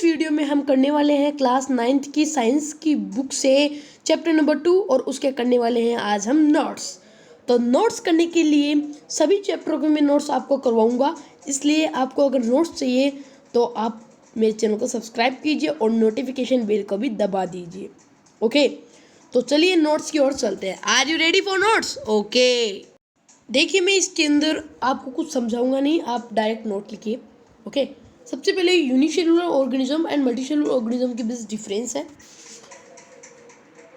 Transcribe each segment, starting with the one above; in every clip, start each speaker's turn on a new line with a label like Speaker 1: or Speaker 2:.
Speaker 1: Video में हम करने वाले हैं क्लास 9th की साइंस की बुक से चैप्टर नंबर 2 और उसके करने वाले हैं आज हम नोट्स। तो नोट्स करने के लिए सभी चैप्टरों के मैं नोट्स आपको करवाऊंगा, इसलिए आपको अगर नोट्स चाहिए तो आप मेरे चैनल को सब्सक्राइब कीजिए और नोटिफिकेशन बेल को भी दबा दीजिए। ओके, तो चलिए नोट्स की ओर चलते हैं। Are you ready for notes? Okay, देखिए मैं इसके अंदर आपको कुछ समझाऊंगा नहीं, आप डायरेक्ट नोट लिखिए। ओके, सबसे पहले unicellular organism and multicellular organism के बीच डिफरेंस है,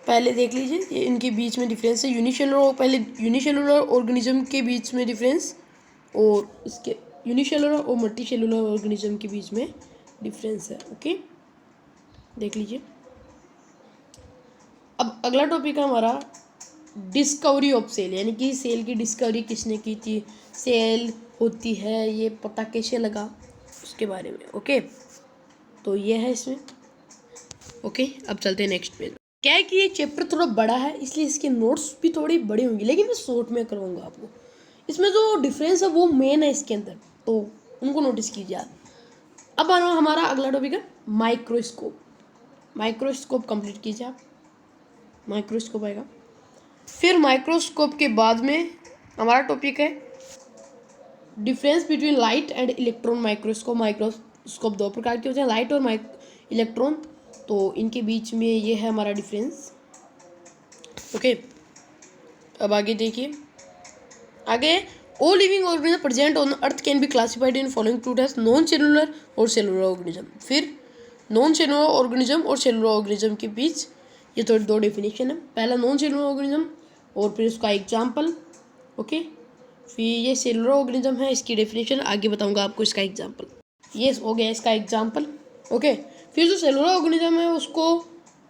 Speaker 1: पहले देख लीजिए। ये इनके बीच में डिफरेंस है। यूनिसेलुलर ऑर्गेनिज्म के बीच में डिफरेंस और इसके यूनिसेलुलर और मल्टीसेलुलर ऑर्गेनिज्म के बीच में डिफरेंस है। ओके, देख लीजिए। अब अगला टॉपिक है हमारा डिस्कवरी ऑफ सेल, यानी कि सेल की डिस्कवरी किसने की थी, सेल होती है ये पता कैसे लगा, उसके बारे में। ओके, तो ये है इसमें। ओके, अब चलते हैं नेक्स्ट पेज। क्या है कि ये चैप्टर थोड़ा बड़ा है, इसलिए इसके नोट्स भी थोड़ी बड़े होंगे, लेकिन मैं शॉर्ट में करवाऊंगा आपको। इसमें जो डिफरेंस है वो मेन है इसके अंदर, तो उनको नोटिस कीजिए आप। अब हमारा अगला टॉपिक है माइक्रोस्कोप। माइक्रोस्कोप कंप्लीट कीजिए आप, माइक्रोस्कोप आएगा। फिर माइक्रोस्कोप के बाद में हमारा टॉपिक है difference between light and electron microscope. Microscope दो प्रकार के होते हैं, लाइट और इलेक्ट्रॉन, तो इनके बीच में ये है हमारा डिफरेंस। ओके, अब आगे देखिए। आगे all living organism present on earth can be classified in following two types, non cellular और सेलुलर ऑर्गेनिज्म। फिर नॉन सेलुलर ऑर्गेनिज्म और सेलुलर ऑर्गेनिज्म के बीच ये थोड़ी दो डेफिनेशन है। पहला नॉन सेलुलर ऑर्गेनिज्म और फिर उसका एग्जाम्पल। ओके, फिर ये सेलुलर ऑर्गेनिज्म है, इसकी डेफिनेशन आगे बताऊंगा आपको, इसका एग्जाम्पल। ये हो गया इसका एग्जाम्पल। ओके, फिर जो सेलुलर ऑर्गेनिज्म है उसको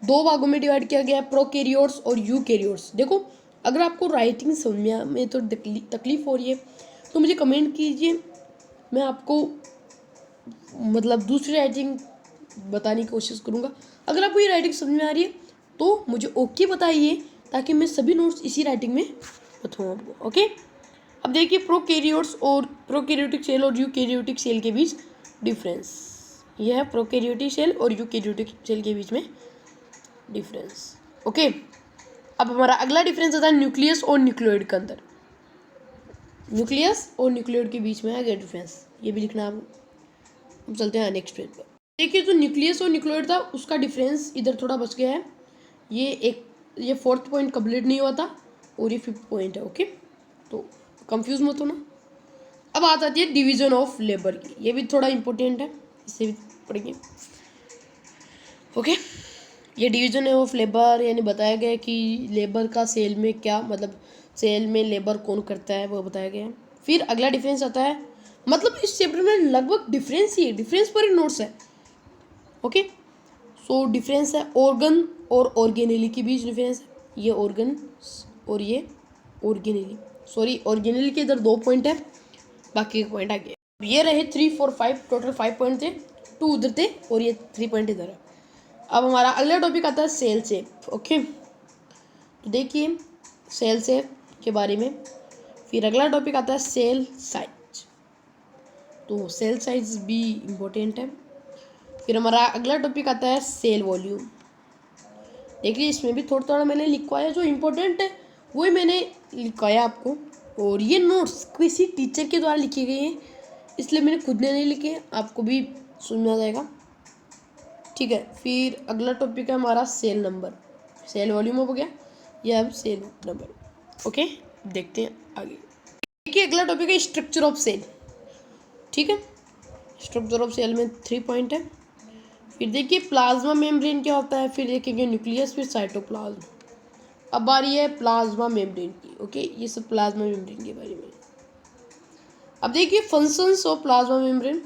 Speaker 1: दो भागों में डिवाइड किया गया है, प्रोकैरियोट्स और यूकैरियोट्स। देखो, अगर आपको राइटिंग समझने में तो तकलीफ हो रही है तो मुझे कमेंट कीजिए, मैं आपको मतलब दूसरी राइटिंग बताने की कोशिश करूँगा। अगर आपको ये राइटिंग समझ में आ रही है तो मुझे ओके बताइए, ताकि मैं सभी नोट्स इसी राइटिंग में बताऊँ आपको। ओके, अब देखिए प्रोकैरियोट्स और प्रोकैरियोटिक सेल और यूकैरियोटिक सेल के बीच डिफरेंस। यह है प्रोकैरियोटिक सेल और यूकैरियोटिक सेल के बीच में डिफरेंस। ओके, अब हमारा अगला डिफरेंस आता है न्यूक्लियस और न्यूक्लियोइड के अंदर। न्यूक्लियस और न्यूक्लियोइड के बीच में है डिफरेंस, ये भी लिखना आप। अब चलते हैं नेक्स्ट पेज पर। देखिए, जो न्यूक्लियस और न्यूक्लियोइड था उसका डिफरेंस इधर थोड़ा बच गया है। ये फोर्थ पॉइंट कंप्लीट नहीं हुआ था और ये फिफ्थ पॉइंट है। ओके, तो कंफ्यूज मत होना। अब आ जाती है डिवीजन ऑफ लेबर की, ये भी थोड़ा इंपॉर्टेंट है, इससे भी पढ़ेंगे। ओके, ये डिवीजन ऑफ लेबर यानी बताया गया है कि लेबर का सेल में क्या मतलब, सेल में लेबर कौन करता है वो बताया गया है। फिर अगला डिफरेंस आता है, मतलब इस चैप्टर में लगभग डिफरेंस ही है, डिफरेंस पर ही नोट्स है। ओके, सो डिफरेंस है ऑर्गन और ऑर्गेनेली के बीच डिफरेंस है। ये ऑर्गन और ये ऑर्गेनेली, सॉरी ऑर्गेनेली के इधर 2 पॉइंट है, बाकी एक पॉइंट आगे। ये रहे 3 4 5, टोटल 5 पॉइंट थे, 2 उधर थे और ये 3 पॉइंट इधर है। अब हमारा अगला टॉपिक आता है सेल शेप। ओके, तो देखिए सेल शेप के बारे में। फिर अगला टॉपिक आता है सेल साइज, तो सेल साइज भी इम्पोर्टेंट है। फिर हमारा अगला टॉपिक आता है सेल वॉल्यूम। देखिए, इसमें भी थोड़ा थोड़ा मैंने लिखवाया, जो इम्पोर्टेंट है वही मैंने लिखवाया आपको, और ये नोट्स किसी टीचर के द्वारा लिखे गए हैं, इसलिए मैंने खुद ने नहीं लिखे, आपको भी सुनना जाएगा। ठीक है, फिर अगला टॉपिक है हमारा सेल नंबर। सेल वॉल्यूम हो गया, ये अब सेल नंबर। ओके, देखते हैं आगे। देखिए अगला टॉपिक है स्ट्रक्चर ऑफ सेल। ठीक है, स्ट्रक्चर ऑफ सेल में 3 पॉइंट है। फिर देखिए प्लाज्मा मेम्ब्रेन क्या होता है, फिर देखेंगे न्यूक्लियस, फिर साइटोप्लाज्म। अब बारी है प्लाज्मा मेम्ब्रेन की। ओके, ये सब प्लाज्मा मेम्ब्रेन के बारे में। अब देखिए फंक्शंस ऑफ प्लाज्मा मेम्ब्रेन।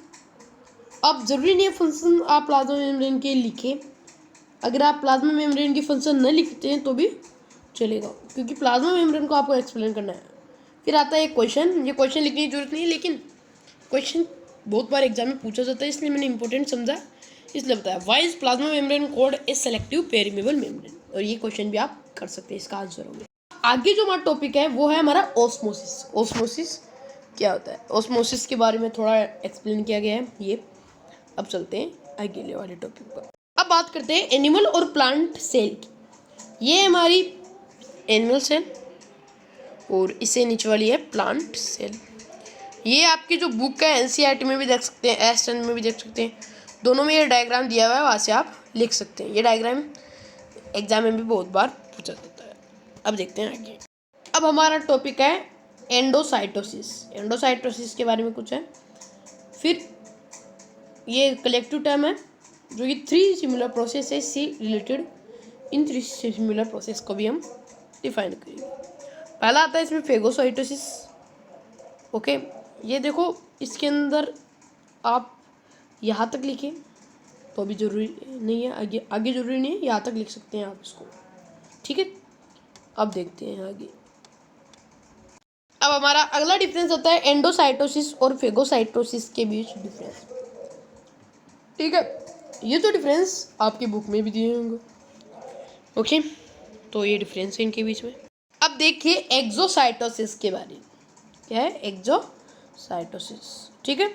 Speaker 1: अब जरूरी नहीं है फंक्शन आप प्लाज्मा मेम्ब्रेन के लिखें, अगर आप प्लाज्मा मेम्ब्रेन की फंक्शन न लिखते हैं तो भी चलेगा, क्योंकि प्लाज्मा मेम्ब्रेन को आपको एक्सप्लेन करना है। फिर आता है क्वेश्चन, ये क्वेश्चन लिखने की जरूरत नहीं है, लेकिन क्वेश्चन बहुत बार एग्जाम में पूछा जाता है, इसलिए मैंने इंपॉर्टेंट समझा, इसलिए बताया। Why is plasma membrane called a selective permeable membrane, और ये क्वेश्चन भी आप कर सकते हैं, इसका आंसर होगा। आगे जो हमारा टॉपिक है वो है हमारा ऑस्मोसिस। ऑस्मोसिस क्या होता है, ऑस्मोसिस के बारे में थोड़ा एक्सप्लेन किया गया है ये। अब चलते हैं अगले वाले टॉपिक पर। अब बात करते हैं एनिमल और प्लांट सेल की। ये हमारी एनिमल सेल और इससे नीचे वाली है प्लांट सेल। ये आपकी जो बुक है एनसीईआरटी में भी देख सकते हैं, एस10 में भी देख सकते हैं, दोनों में ये डायग्राम दिया हुआ है, वहाँ से आप लिख सकते हैं। ये डायग्राम एग्जाम में भी बहुत बार पूछा जाता है। अब देखते हैं आगे। अब हमारा टॉपिक है एंडोसाइटोसिस। एंडोसाइटोसिस के बारे में कुछ है। फिर ये कलेक्टिव टर्म है जो कि 3 सिमिलर प्रोसेस है सी रिलेटेड। इन 3 सिमिलर प्रोसेस को भी हम डिफाइन करेंगे। पहला आता है इसमें फेगोसाइटोसिस। ओके, ये देखो इसके अंदर आप यहाँ तक लिखें तो भी ज़रूरी नहीं है, आगे ज़रूरी नहीं है, यहाँ तक लिख सकते हैं आप इसको। ठीक है, अब देखते हैं आगे। अब हमारा अगला डिफरेंस होता है एंडोसाइटोसिस और फेगोसाइटोसिस के बीच डिफरेंस। ठीक है, ये तो डिफरेंस आपकी बुक में भी दिए होंगे। ओके, तो ये डिफरेंस है इनके बीच में। अब देखिए एक्सोसाइटोसिस के बारे में। क्या है एक्सोसाइटोसिस? ठीक है,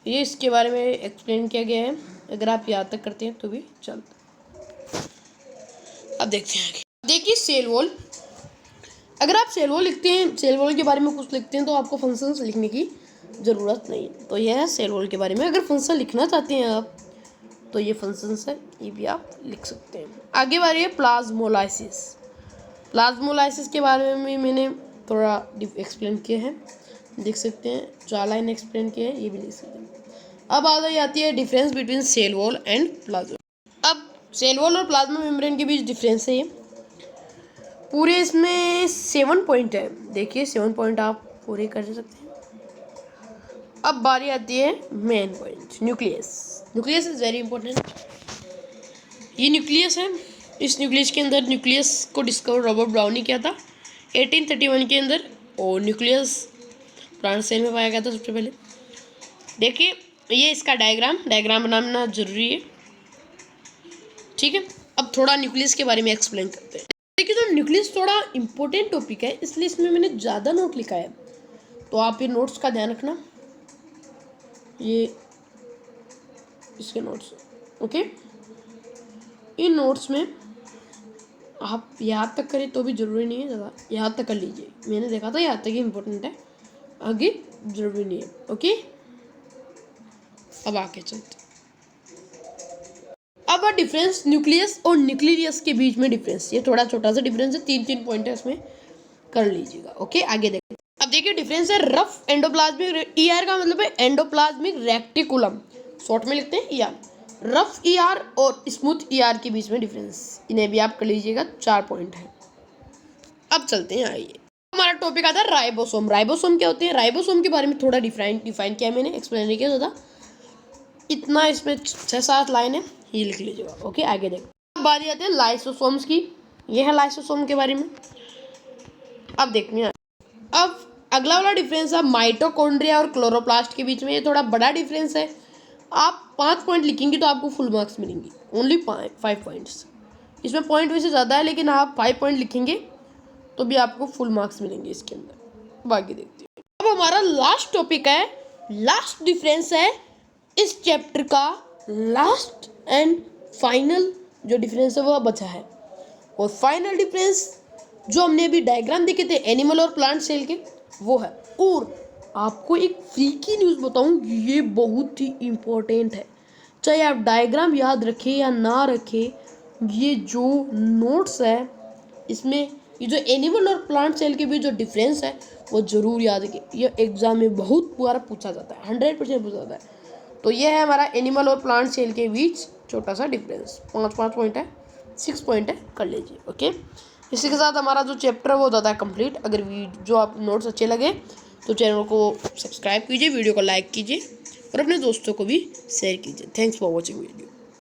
Speaker 1: ये इसके बारे में एक्सप्लेन किया गया है, अगर आप याद तक करते हैं तो भी चलता। अब देखते हैं आगे। देखिए सेल वॉल। अगर आप सेल वॉल लिखते हैं, सेल वॉल के बारे में कुछ लिखते हैं तो आपको फंक्शंस लिखने की ज़रूरत नहीं है। तो यह है सेल वॉल के बारे में। अगर फंक्शन लिखना चाहते हैं आप तो ये फंक्शंस है, ये भी आप लिख सकते हैं। आगे बारी है प्लाज्मोलाइसिस। प्लाज्मोलाइसिस के बारे में मैंने थोड़ा एक्सप्लेन किया है, देख सकते हैं। जो लाइन एक्सप्लेन किया है ये भी लिख सकते हैं। अब आ जाती है difference between cell wall and plasma. अब सेल वॉल और प्लाज्मा मेम्ब्रेन के बीच डिफरेंस है ये पूरे इसमें 7 पॉइंट है। देखिए 7 पॉइंट आप पूरे कर सकते हैं। अब बारी आती है main point, nucleus. Nucleus is very important. ये न्यूक्लियस है। इस न्यूक्लियस के अंदर, न्यूक्लियस को डिस्कवर रॉबर्ट ब्राउन ने किया था 1831 के अंदर, और न्यूक्लियस प्लांट सेल में पाया गया था सबसे पहले। देखिए ये इसका डायग्राम बनाना जरूरी है। ठीक है, अब थोड़ा न्यूक्लियस के बारे में एक्सप्लेन करते हैं। देखिए तो न्यूक्लियस थोड़ा इंपॉर्टेंट टॉपिक है, इसलिए इसमें मैंने ज़्यादा नोट लिखा है, तो आप ये नोट्स का ध्यान रखना। ये इसके नोट्स, ओके। इन नोट्स में आप यहाँ तक करें तो भी ज़रूरी नहीं है, ज़्यादा यहाँ तक कर लीजिए। मैंने देखा था यहाँ तक ही इम्पोर्टेंट है, आगे ज़रूरी नहीं है। ओके, अब आगे चलते। अब डिफरेंस न्यूक्लियस और न्यूक्लियस के बीच में डिफरेंस, ये थोड़ा छोटा सा डिफरेंस है, 3 पॉइंट है, इसमें कर लीजिएगा। ओके, आगे देखते। अब देखिए डिफरेंस है रफ एंडोप्लाज्मिक ईआर का मतलब है एंडोप्लाज्मिक रेक्टिकुलम, शॉर्ट में लिखते हैं ईआर। रफ ईआर और स्मूथ ईआर के बीच में डिफरेंस, इन्हें भी आप कर लीजिएगा, 4 पॉइंट है। अब चलते हैं, आइए। हमारा टॉपिक आता है राइबोसोम। राइबोसोम क्या होते हैं? राइबोसोम के बारे में थोड़ा डिफाइन किया मैंने, एक्सप्लेन नहीं किया ज़्यादा। इतना इसमें 6-7 लाइन है, ये लिख लीजिएगा। ओके, आगे देखो। अब बारी आती है लाइसोसोम्स की। ये है लाइसोसोम के बारे में। अब देखते हैं। अब अगला वाला डिफरेंस है माइटोकॉन्ड्रिया और क्लोरोप्लास्ट के बीच में। ये थोड़ा बड़ा डिफरेंस है। आप 5 पॉइंट लिखेंगे तो आपको फुल मार्क्स मिलेंगे, ओनली 5 पॉइंट्स। इसमें पॉइंट वैसे ज़्यादा है, लेकिन आप 5 पॉइंट लिखेंगे तो भी आपको फुल मार्क्स मिलेंगे इसके अंदर। बाकी देखते हैं। अब हमारा लास्ट टॉपिक है, लास्ट डिफरेंस है इस चैप्टर का, लास्ट एंड फाइनल जो डिफरेंस है वो बचा है। और फाइनल डिफरेंस जो हमने अभी डायग्राम देखे थे एनिमल और प्लांट सेल के, वो है। और आपको एक फ्री की न्यूज़ बताऊं, ये बहुत ही इम्पोर्टेंट है। चाहे आप डायग्राम याद रखें या ना रखें, ये जो नोट्स है इसमें ये जो एनिमल और प्लांट सेल के बीच जो डिफरेंस है वो ज़रूर याद रखें। ये एग्जाम में बहुत बार पूछा जाता है, 100% पूछा जाता है। तो ये है हमारा एनिमल और प्लांट सेल के बीच छोटा सा डिफरेंस। 5 पॉइंट है, 6 पॉइंट है, कर लीजिए। ओके, इसी के साथ हमारा जो चैप्टर है वो होता है कंप्लीट। अगर जो आप नोट्स अच्छे लगे तो चैनल को सब्सक्राइब कीजिए, वीडियो को लाइक कीजिए और अपने दोस्तों को भी शेयर कीजिए। Thanks for watching video.